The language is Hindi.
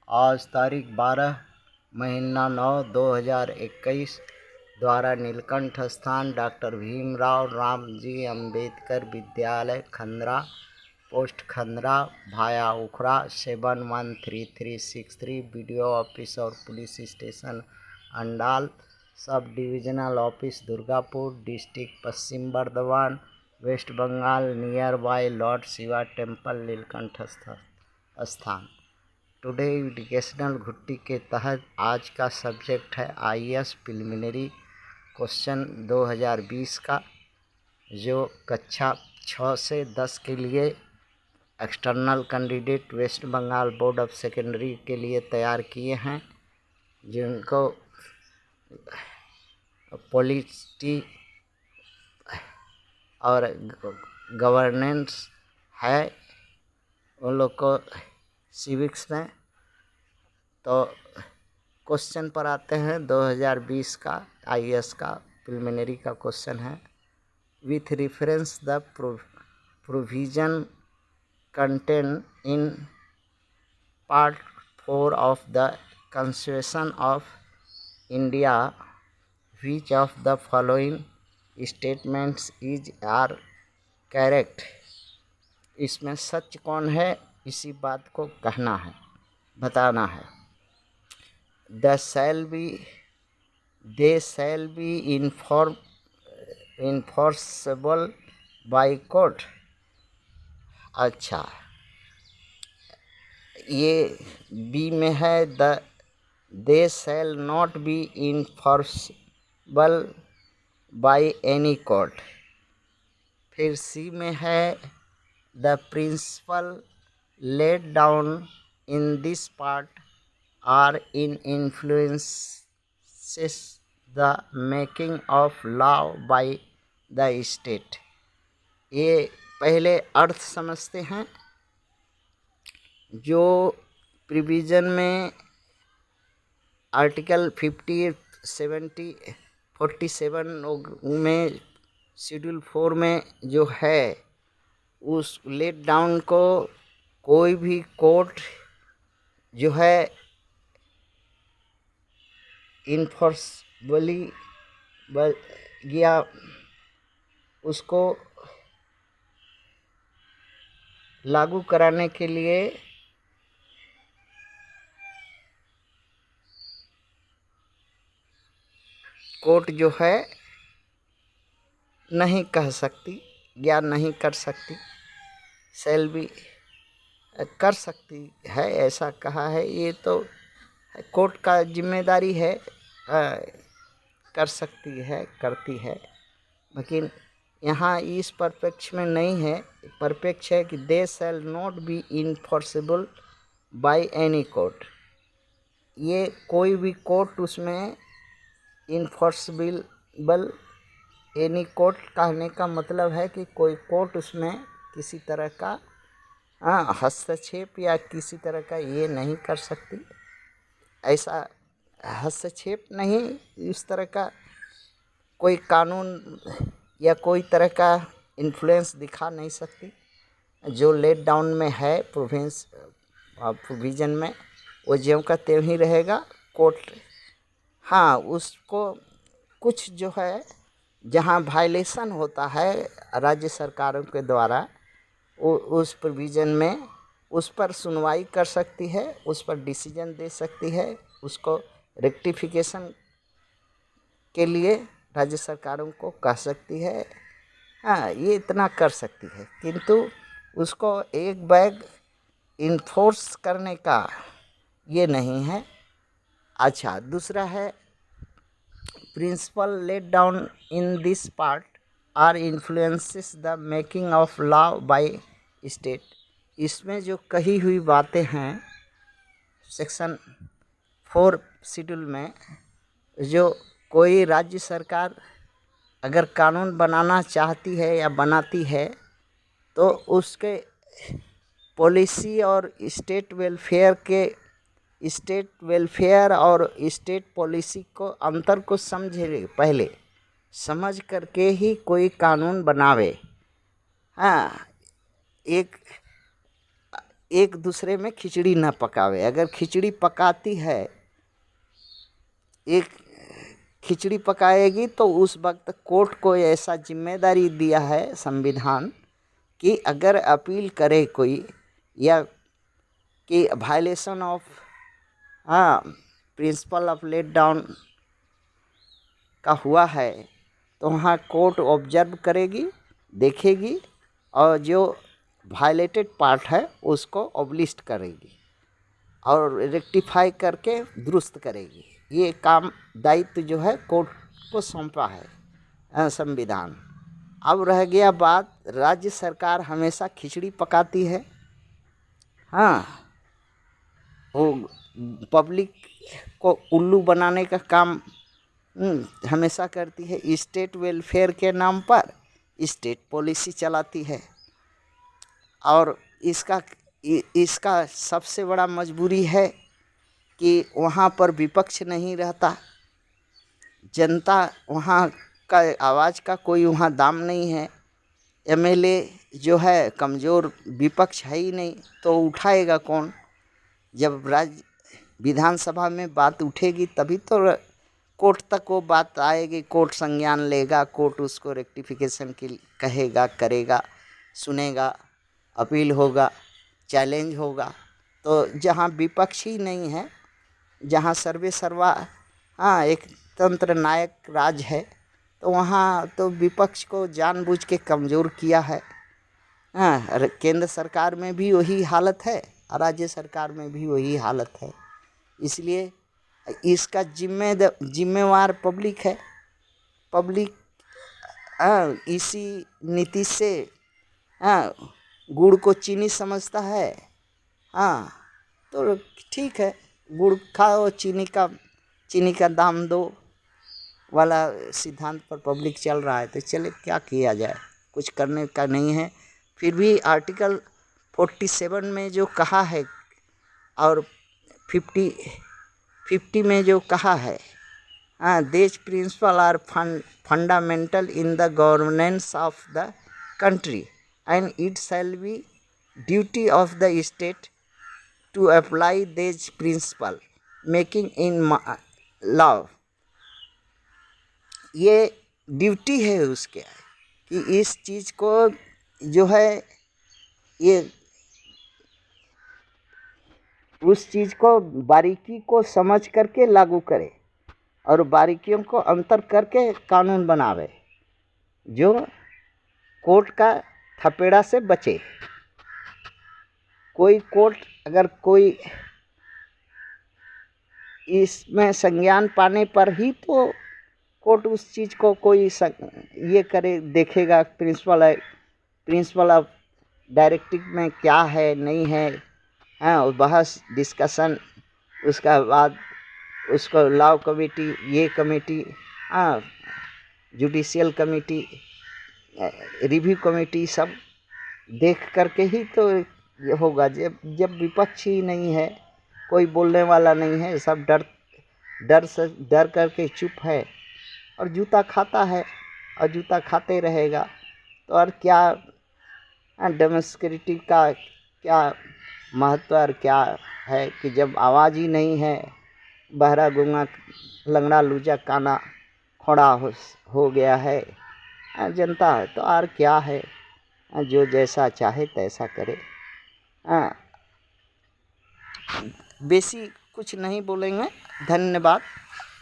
आज तारीख 12 महीना 9 2021 द्वारा नीलकंठ स्थान डॉक्टर भीमराव रामजी अंबेडकर विद्यालय खंदरा पोस्ट खंदरा भाया उखड़ा 713363 बीडीओ ऑफिस और police station Andal sub divisional office Durgapur district Paschim Bardhaman West Bengal nearby Lord Shiva temple Neelkanth स्थान। टुडे एजुकेशनल घुट्टी के तहत आज का सब्जेक्ट है आईएएस प्रिलिमिनरी क्वेश्चन 2020 का, जो कक्षा 6 से 10 के लिए external candidate West Bengal board of secondary के लिए तैयार किए हैं, जिनको पॉलिटी और गवर्नेंस है, उन लोग को सिविक्स में। तो क्वेश्चन पर आते हैं। 2020 का आईएएस का प्रिलिमिनरी का क्वेश्चन है। With reference the provision contain in part 4 of the constitution of India which of the following statements is are correct. इसमें सच कौन है, इसी बात को कहना है, बताना है। They shall be enforceable by court. अच्छा, ये बी में है they shall not be enforceable by any court. फिर सी में है the principle laid down in this part are in influences the making of law by the state। ये पहले अर्थ समझते हैं। जो प्रोविज़न में आर्टिकल 50, 70, 47 में शेड्यूल 4 में जो है, उस लेट डाउन को कोई भी कोर्ट जो है इन्फोर्सबली या उसको लागू कराने के लिए कोर्ट जो है नहीं कह सकती या नहीं कर सकती, शैल भी कर सकती है, ऐसा कहा है। ये तो कोर्ट का जिम्मेदारी है, कर सकती है, करती है। लेकिन यहाँ इस परपेक्ष में नहीं है। परपेक्ष है कि they shall not be enforceable by any court. ये कोई भी कोर्ट उसमें इन्फोर्सेबल, एनी कोर्ट कहने का मतलब है कि कोई कोर्ट उसमें किसी तरह का हस्तक्षेप या किसी तरह का ये नहीं कर सकती। ऐसा हस्तक्षेप नहीं, इस तरह का कोई कानून या कोई तरह का इन्फ्लुएंस दिखा नहीं सकती। जो लेट डाउन में है प्रोविज़न में, वो ज्यों का त्यों ही रहेगा। कोर्ट उसको कुछ जो है जहाँ वायलेशन होता है राज्य सरकारों के द्वारा, उस प्रोविज़न में उस पर सुनवाई कर सकती है, उस पर डिसीजन दे सकती है, उसको रेक्टिफिकेशन के लिए राज्य सरकारों को कह सकती है। ये इतना कर सकती है, किंतु उसको एक बैग इन्फोर्स करने का ये नहीं है। अच्छा, दूसरा है principle laid down in this part are influences the making of law by state. इसमें जो कही हुई बातें हैं सेक्शन 4 शेड्यूल में, जो कोई राज्य सरकार अगर कानून बनाना चाहती है या बनाती है, तो उसके पॉलिसी और स्टेट वेलफेयर और स्टेट पॉलिसी को अंतर को समझे, पहले समझ करके ही कोई कानून बनावे। एक एक दूसरे में खिचड़ी ना पकावे। अगर खिचड़ी पकाती है, एक खिचड़ी पकाएगी, तो उस वक्त कोर्ट को ऐसा जिम्मेदारी दिया है संविधान कि अगर अपील करे कोई या कि violation of principle of laid down का हुआ है, तो वहाँ कोर्ट ऑब्जर्व करेगी, देखेगी और जो वायलेटेड पार्ट है उसको ऑब्लिस्ट करेगी और रेक्टिफाई करके दुरुस्त करेगी। ये काम दायित्व जो है कोर्ट को सौंपा है संविधान। अब रह गया बात, राज्य सरकार हमेशा खिचड़ी पकाती है। हाँ, वो पब्लिक को उल्लू बनाने का काम हमेशा करती है। स्टेट वेलफेयर के नाम पर स्टेट पॉलिसी चलाती है और इसका सबसे बड़ा मजबूरी है कि वहाँ पर विपक्ष नहीं रहता। जनता वहाँ का आवाज़ का कोई वहाँ दाम नहीं है। एमएलए जो है कमज़ोर, विपक्ष है ही नहीं, तो उठाएगा कौन? जब राज्य विधानसभा में बात उठेगी तभी तो कोर्ट तक वो बात आएगी, कोर्ट संज्ञान लेगा, कोर्ट उसको रेक्टिफिकेशन की कहेगा, करेगा, सुनेगा, अपील होगा, चैलेंज होगा। तो जहाँ विपक्ष ही नहीं है, जहाँ सर्वे सर्वा एक तंत्र नायक राज है, तो वहाँ तो विपक्ष को जानबूझ के कमज़ोर किया है। केंद्र सरकार में भी वही हालत है, राज्य सरकार में भी वही हालत है। इसलिए इसका जिम्मेवार पब्लिक है। पब्लिक इसी नीति से गुड़ को चीनी समझता है। तो ठीक है, गुड़ खाओ, चीनी का दाम दो वाला सिद्धांत पर पब्लिक चल रहा है। तो चले, क्या किया जाए, कुछ करने का नहीं है। फिर भी आर्टिकल 47 में जो कहा है और 50 में जो कहा है, these principle are fundamental in the governance of the country and it shall be duty of the state to apply these principle making in law. ये ड्यूटी है उसके कि इस चीज़ को जो है, ये उस चीज़ को बारीकी को समझ करके लागू करे और बारीकियों को अंतर करके कानून बनावे जो कोर्ट का थपेड़ा से बचे। कोई कोर्ट अगर कोई इसमें संज्ञान पाने पर ही तो कोर्ट उस चीज़ को कोई ये करे, देखेगा प्रिंसिपल ऑफ डायरेक्टिव में क्या है नहीं है, बहस डिस्कशन, उसका बाद उसको लॉ कमेटी, ये committee, judicial committee, review committee, सब देख करके ही तो ये होगा। जब विपक्ष ही नहीं है, कोई बोलने वाला नहीं है, सब डर करके चुप है और जूता खाता है और जूता खाते रहेगा। तो और क्या डेमोक्रेसी का क्या महत्व और क्या है कि जब आवाज़ ही नहीं है, बहरा गूंगा लंगड़ा लूजा काना खड़ा हो गया है जनता है, तो और क्या है, जो जैसा चाहे तैसा करे। बेसी कुछ नहीं बोलेंगे। धन्यवाद।